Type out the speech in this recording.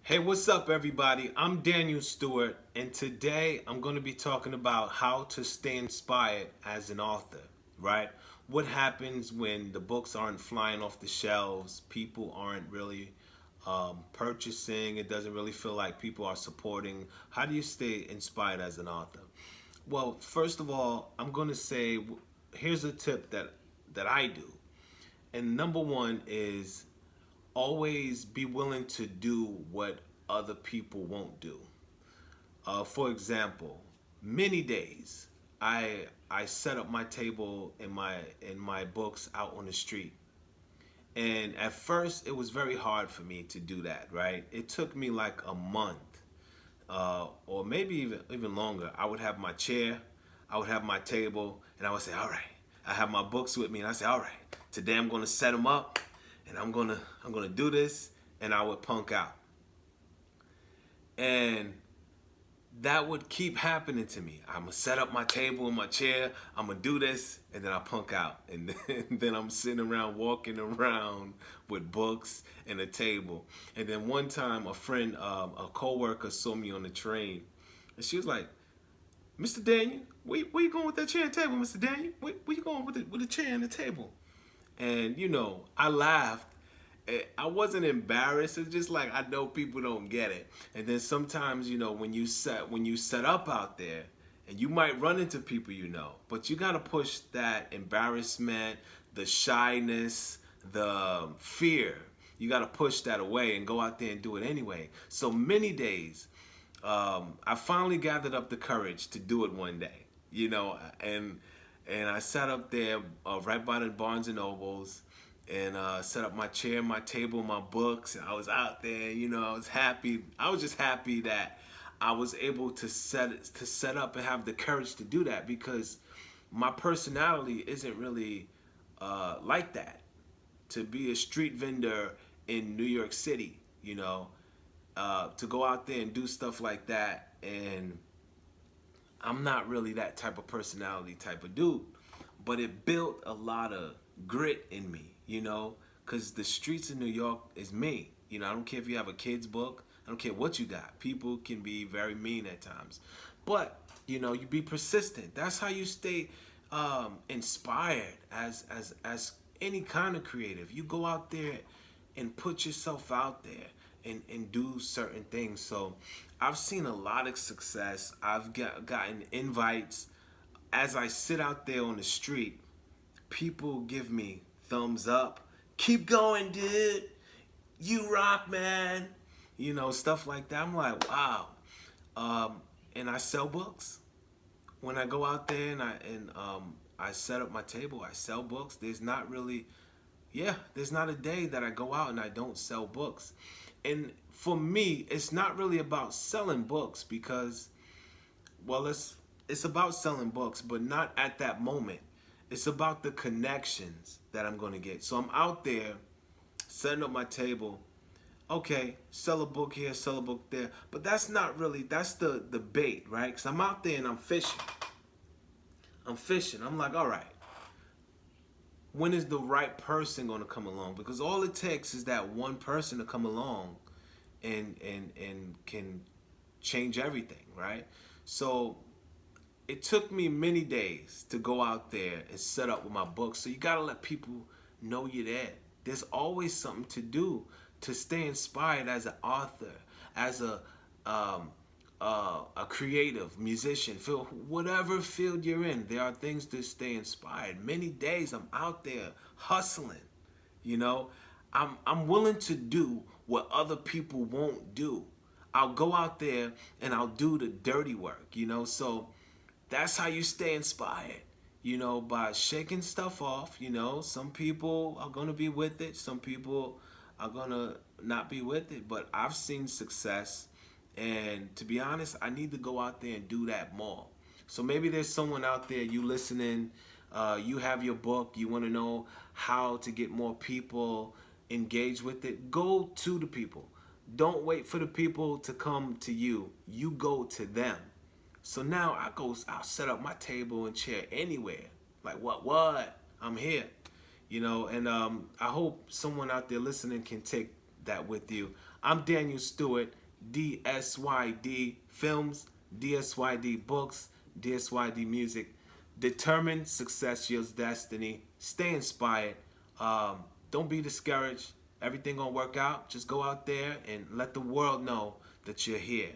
Hey, what's up, everybody? I'm Daniel Stewart, and today I'm going to be talking about how to stay inspired as an author, right? What happens when the books aren't flying off the shelves, people aren't really purchasing, it doesn't really feel like people are supporting. How do you stay inspired as an author? Well, first of all, I'm going to say here's a tip that I do. And number one is always be willing to do what other people won't do. For example, many days I set up my table in my books out on the street. And at first it was very hard for me to do that, right? It took me like a month, or maybe even longer. I would have my chair, I would have my table, and I would say, all right, I have my books with me, and I say, all right, today I'm gonna set them up, and I'm gonna do this, and I would punk out, and that would keep happening to me. I'm gonna set up my table and my chair, I'm gonna do this, and then I punk out, and then I'm sitting around walking around with books and a table. And then one time, a coworker, saw me on the train, and she was like, "Mr. Daniel, where you going with that chair and table, Mr. Daniel? Where you going with the chair and the table?" And I laughed. I wasn't embarrassed. It's just like I know people don't get it. And then sometimes, when you set up out there, and you might run into people, but you gotta push that embarrassment, the shyness, the fear. You gotta push that away and go out there and do it anyway. So many days, I finally gathered up the courage to do it one day. And I sat up there right by the Barnes and Nobles, and set up my chair, my table, my books, and I was out there. I was happy. I was just happy that I was able to set up and have the courage to do that, because my personality isn't really like that. To be a street vendor in New York City, to go out there and do stuff like that, and I'm not really that type of personality type of dude, but it built a lot of grit in me, because the streets of New York is mean. I don't care if you have a kid's book, I don't care what you got. People can be very mean at times, but you be persistent. That's how you stay inspired as any kind of creative. You go out there and put yourself out there and do certain things. So I've seen a lot of success. I've gotten invites. As I sit out there on the street, people give me thumbs up. Keep going, dude. You rock, man. Stuff like that. I'm like, wow. And I sell books. When I go out there and I set up my table, I sell books. There's not a day that I go out and I don't sell books. And for me, it's not really about selling books, because, well, it's about selling books, but not at that moment. It's about the connections that I'm going to get. So I'm out there setting up my table. Okay, sell a book here, sell a book there. But that's not really, that's the bait, right? Because I'm out there and I'm fishing. I'm like, all right, when is the right person going to come along? Because all it takes is that one person to come along and can change everything, right? So it took me many days to go out there and set up with my books. So you got to let people know you're there. There's always something to do to stay inspired as an author, as a creative musician, whatever field you're in. There are things to stay inspired. Many days I'm out there hustling. I'm willing to do what other people won't do. I'll go out there and I'll do the dirty work. So that's how you stay inspired, by shaking stuff off. Some people are going to be with it, some people are going to not be with it, but I've seen success. And to be honest, I need to go out there and do that more. So maybe there's someone out there, you listening, you have your book, you want to know how to get more people engaged with it. Go to the people. Don't wait for the people to come to you. You go to them. So now I'll set up my table and chair anywhere. Like, what? I'm here. And I hope someone out there listening can take that with you. I'm Daniel Stewart, DSYD Films, DSYD Books, DSYD Music. Determined success yields destiny. Stay inspired. Don't be discouraged. Everything gonna work out. Just go out there and let the world know that you're here.